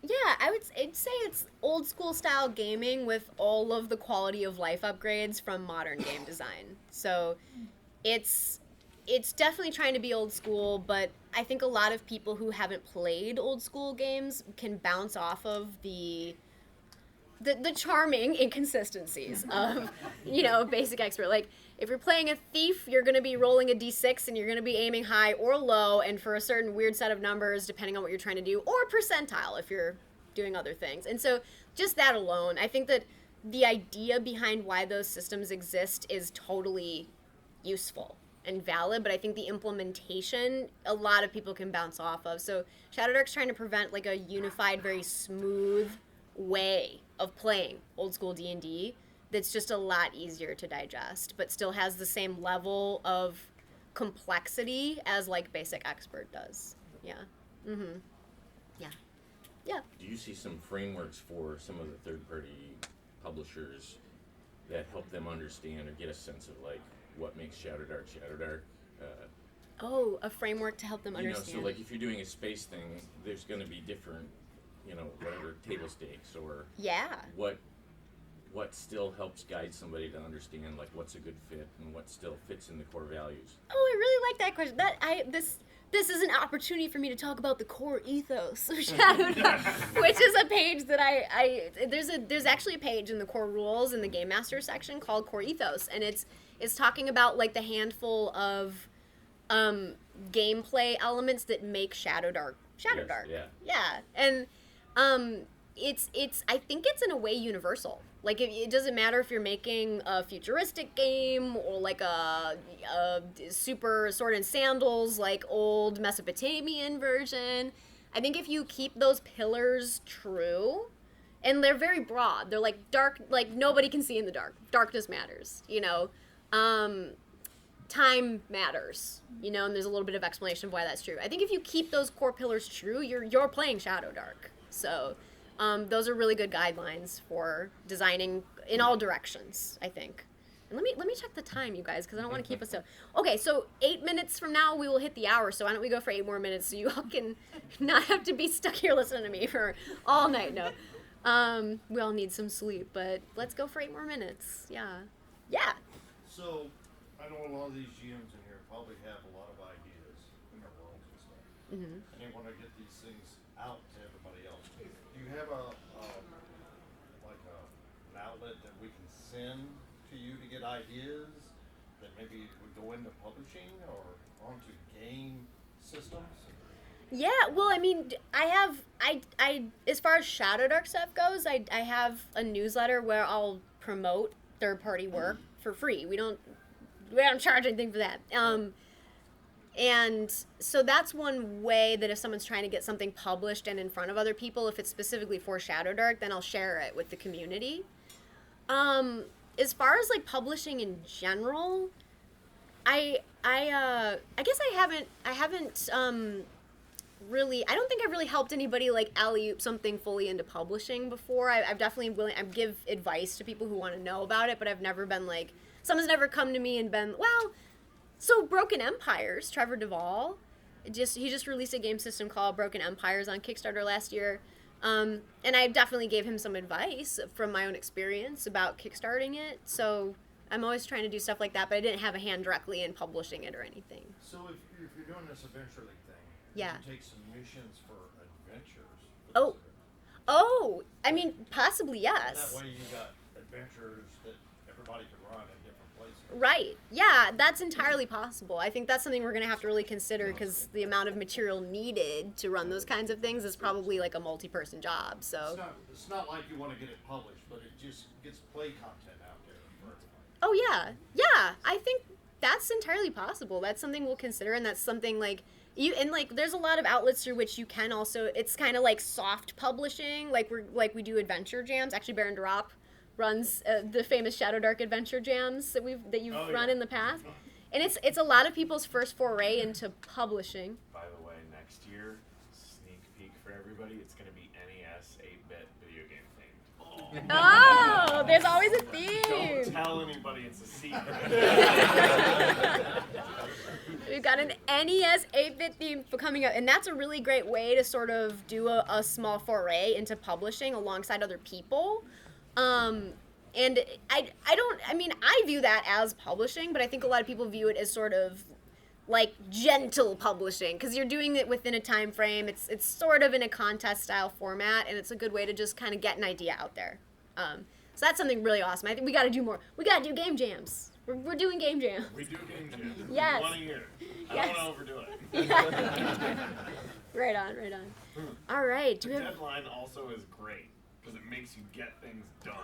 Yeah, I'd say it's old school style gaming with all of the quality of life upgrades from modern game design. So it's definitely trying to be old school, but I think a lot of people who haven't played old school games can bounce off of the charming inconsistencies of, basic expert. Like, if you're playing a thief, you're going to be rolling a d6 and you're going to be aiming high or low and for a certain weird set of numbers depending on what you're trying to do, or percentile if you're doing other things. And so just that alone, I think that the idea behind why those systems exist is totally useful and valid, but I think the implementation, a lot of people can bounce off of. So Shadowdark's trying to prevent like a unified, very smooth way of playing old school D&D that's just a lot easier to digest, but still has the same level of complexity as like basic expert does. Yeah. Mm-hmm. Yeah. Yeah. Do you see some frameworks for some of the third-party publishers that help them understand or get a sense of like what makes Shadowdark Shadowdark? A framework to help them understand. So like if you're doing a space thing, there's going to be different, whatever table stakes or what still helps guide somebody to understand like what's a good fit and what still fits in the core values. Oh, I really like that question. This is an opportunity for me to talk about the core ethos of Shadowdark, which is a page that there's actually a page in the core rules in the Game Master section called Core Ethos, and it's talking about like the handful of gameplay elements that make Shadowdark Shadowdark. Yes, yeah. And I think it's in a way universal. Like, it doesn't matter if you're making a futuristic game or like a super sword and sandals, like old Mesopotamian version. I think if you keep those pillars true, and they're very broad, they're like dark, like nobody can see in the dark. Darkness matters, time matters, and there's a little bit of explanation of why that's true. I think if you keep those core pillars true, you're playing Shadowdark. So those are really good guidelines for designing in all directions, I think. And let me check the time, you guys, because I don't want to keep us so. Okay, so 8 minutes from now we will hit the hour. So why don't we go for 8 more minutes so you all can not have to be stuck here listening to me for all night. No, we all need some sleep, but let's go for 8 more minutes. Yeah. So I know a lot of these GMs in here probably have a lot of ideas in their worlds and stuff, and they want to get these things out to everybody else. Do you have an outlet that we can send to you to get ideas that maybe would go into publishing or onto game systems? Yeah, well, I mean, I as far as Shadowdark stuff goes, I have a newsletter where I'll promote third-party work for free. We don't charge anything for that. And so that's one way that if someone's trying to get something published and in front of other people, if it's specifically for Shadowdark, then I'll share it with the community. As far as like publishing in general, I guess I haven't really, I don't think I've really helped anybody like alley-oop something fully into publishing before. I've definitely I give advice to people who want to know about it, but I've never been like, someone's never come to me and been, well, so Broken Empires, Trevor Duvall, he just released a game system called Broken Empires on Kickstarter last year. And I definitely gave him some advice from my own experience about kickstarting it. So I'm always trying to do stuff like that, but I didn't have a hand directly in publishing it or anything. So if you're doing this Adventure League thing, yeah, you take submissions for adventures. I mean, possibly yes. And that way you got adventures that everybody can run in different places. Right. Yeah, that's entirely possible. I think that's something we're going to have to really consider because the amount of material needed to run those kinds of things is probably like a multi-person job. So it's not like you want to get it published, but it just gets play content out there for everybody. Oh yeah. Yeah, I think that's entirely possible. That's something we'll consider, and that's something like there's a lot of outlets through which you can also, it's kind of like soft publishing, like we do adventure jams. Actually, Baron Drop runs the famous Shadowdark adventure jams that you've run in the past, and it's a lot of people's first foray into publishing. By the way, next year, sneak peek for everybody, it's going to be NES 8-bit video game themed. Oh, there's always a theme. Don't tell anybody, it's a secret. We've got an NES 8-bit theme coming up, and that's a really great way to sort of do a small foray into publishing alongside other people. And I view that as publishing, but I think a lot of people view it as sort of like gentle publishing because you're doing it within a time frame. It's sort of in a contest style format, and it's a good way to just kind of get an idea out there. So that's something really awesome. I think we got to do more. We got to do game jams. We're doing game jams. We do game jams. Yes. One a year. I Yes. don't want to overdo it. Yeah. Right on. All right. The deadline also is great because it makes you get things done.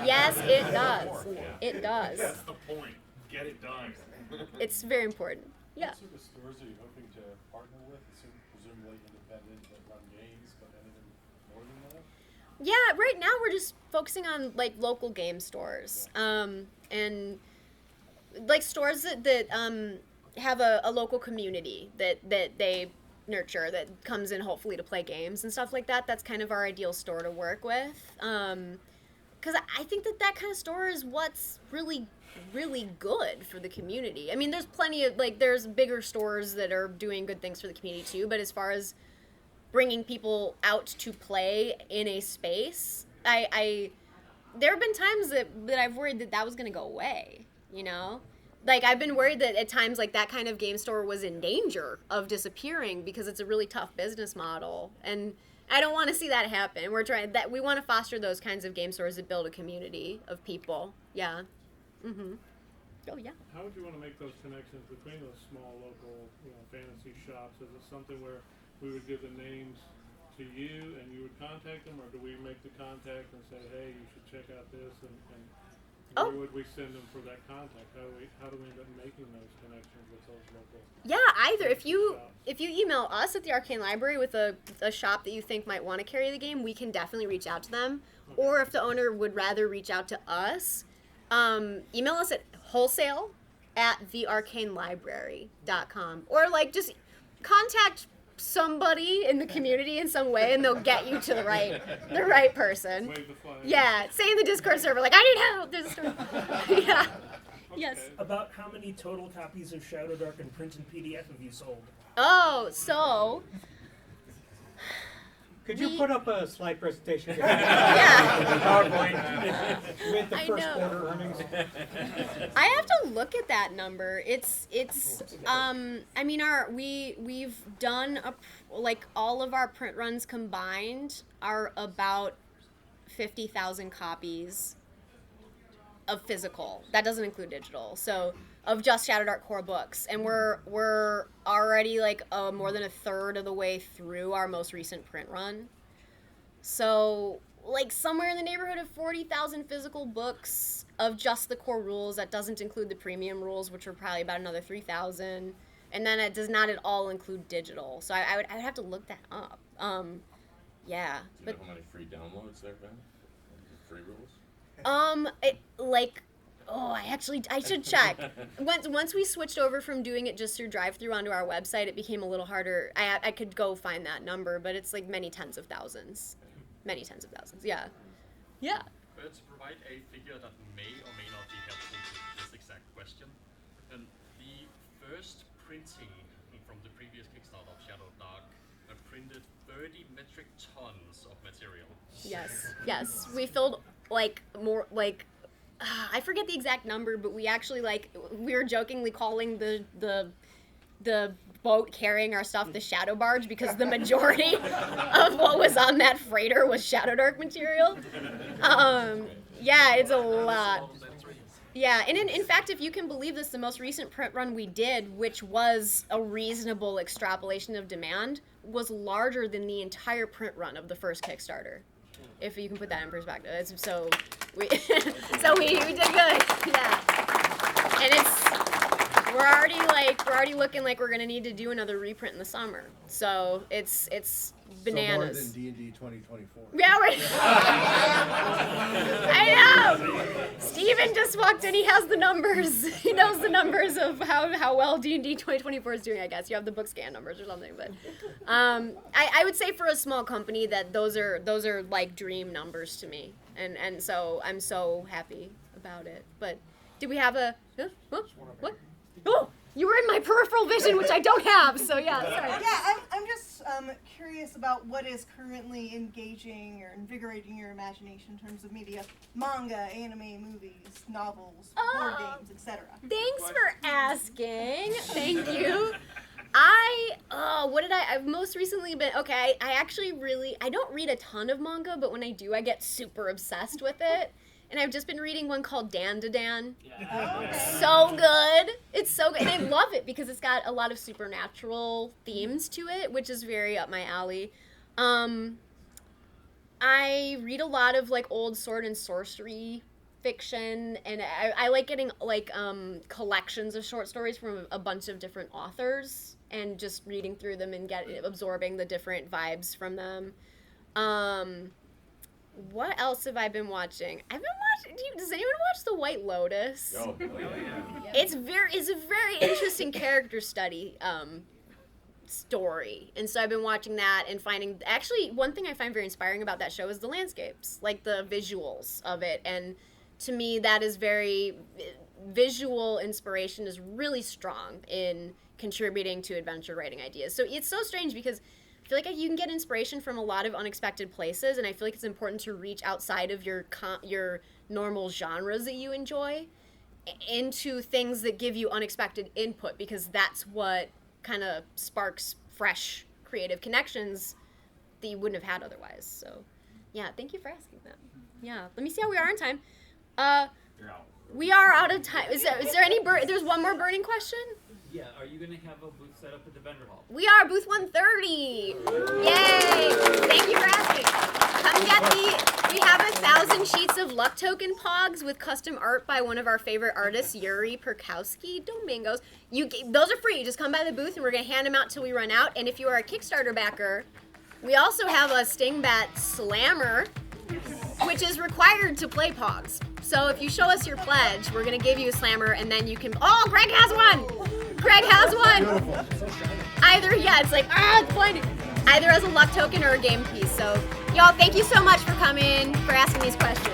Yes, it does. It does. That's the point. Get it done. It's very important. Yeah. What sort of stores are you hoping to partner with? Presumably independent that run games, but anything more than that? Yeah, right now we're just focusing on like local game stores, and like stores that have a local community that they nurture, that comes in hopefully to play games and stuff like that. That's kind of our ideal store to work with, because I think that kind of store is what's really good for the community. I mean, there's plenty of there's bigger stores that are doing good things for the community too, but as far as bringing people out to play in a space, I there have been times that I've worried that was going to go away, you know? Like, I've been worried that at times, like, that kind of game store was in danger of disappearing because it's a really tough business model. And I don't want to see that happen. We want to foster those kinds of game stores that build a community of people. Yeah. Mm-hmm. Oh, yeah. How would you want to make those connections between those small local, fantasy shops? Is it something where we would give the names to you and you would contact them, or do we make the contact and say, hey, you should check out this, and where would we send them for that contact? How do we end up making those connections with those local? Yeah, either. If you email us at the Arcane Library with a shop that you think might want to carry the game, we can definitely reach out to them. Okay. Or if the owner would rather reach out to us, email us at wholesale@thearcanelibrary.com, or just contact somebody in the community in some way, and they'll get you to the right person. Wave the flag. Yeah, say in the Discord server, I need help. There's a story. Yeah. Okay. Yes. About how many total copies of Shadowdark in print and PDF have you sold? Oh, so. Could you put up a slide presentation? Yeah. PowerPoint with the first quarter earnings. I have to look at that number. I mean, we've done all of our print runs combined are about 50,000 copies of physical. That doesn't include digital. So of just Shadowdark core books, and we're already more than a third of the way through our most recent print run. So somewhere in the neighborhood of 40,000 physical books of just the core rules. That doesn't include the premium rules, which are probably about another 3,000, and then it does not at all include digital. So I would have to look that up. Yeah. Do you know how many free downloads there have been? Free rules? I should check. Once we switched over from doing it just through drive-through onto our website, it became a little harder. I could go find that number, but it's many tens of thousands. Many tens of thousands, yeah. Yeah. But to provide a figure that may or may not be helpful to this exact question, the first printing from the previous Kickstarter of Shadowdark printed 30 metric tons of material. Yes. We filled more I forget the exact number, but we actually we were jokingly calling the boat carrying our stuff the Shadow Barge, because the majority of what was on that freighter was Shadowdark material. Yeah, it's a lot. Yeah, and in fact, if you can believe this, the most recent print run we did, which was a reasonable extrapolation of demand, was larger than the entire print run of the first Kickstarter. If you can put that in perspective. We did good. Yeah. And we're already looking like we're gonna need to do another reprint in the summer. So it's bananas. So more than D&D 2024. Yeah, right. I know. Steven just walked in. He has the numbers. He knows the numbers of how well D&D 2024 is doing. I guess you have the book scan numbers or something. But I would say for a small company that those are dream numbers to me. And so I'm so happy about it. But do we have a what? Oh, you were in my peripheral vision, which I don't have. So yeah, sorry. Yeah, I'm just curious about what is currently engaging or invigorating your imagination in terms of media: manga, anime, movies, novels, board games, etc. Thanks for asking. Thank you. I've most recently been, I don't read a ton of manga, but when I do, I get super obsessed with it. And I've just been reading one called Dan to Dan. Yeah. So good. It's so good, and I love it because it's got a lot of supernatural themes to it, which is very up my alley. I read a lot of like old sword and sorcery fiction, and I like getting like collections of short stories from a bunch of different authors and just reading through them and absorbing the different vibes from them. What else have I been watching? I've been watching. Does anyone watch The White Lotus? Oh, yeah. It's a very interesting character study story, and so I've been watching that and finding. Actually, one thing I find very inspiring about that show is the landscapes, like the visuals of it, and to me, that is very visual inspiration is really strong in contributing to adventure writing ideas. So it's so strange because I feel like you can get inspiration from a lot of unexpected places, and I feel like it's important to reach outside of your normal genres that you enjoy into things that give you unexpected input, because that's what kind of sparks fresh creative connections that you wouldn't have had otherwise. So, yeah, thank you for asking that. Yeah, let me see how we are on time. We are out of time. Is there any there's one more burning question? Yeah, are you going to have a booth set up at the vendor hall? We are booth 130. Yay! Thank you for asking. Come get we have 1,000 sheets of luck token pogs with custom art by one of our favorite artists, Yuri Perkowski Domingos. Those are free. Just come by the booth and we're going to hand them out till we run out. And if you are a Kickstarter backer, we also have a Stingbat Slammer, which is required to play pogs. So if you show us your pledge, we're going to give you a slammer, and then you can... Oh, Greg has one! Greg has one! Either, it's like, it's blinding. Either as a luck token or a game piece. So, y'all, thank you so much for coming, for asking these questions.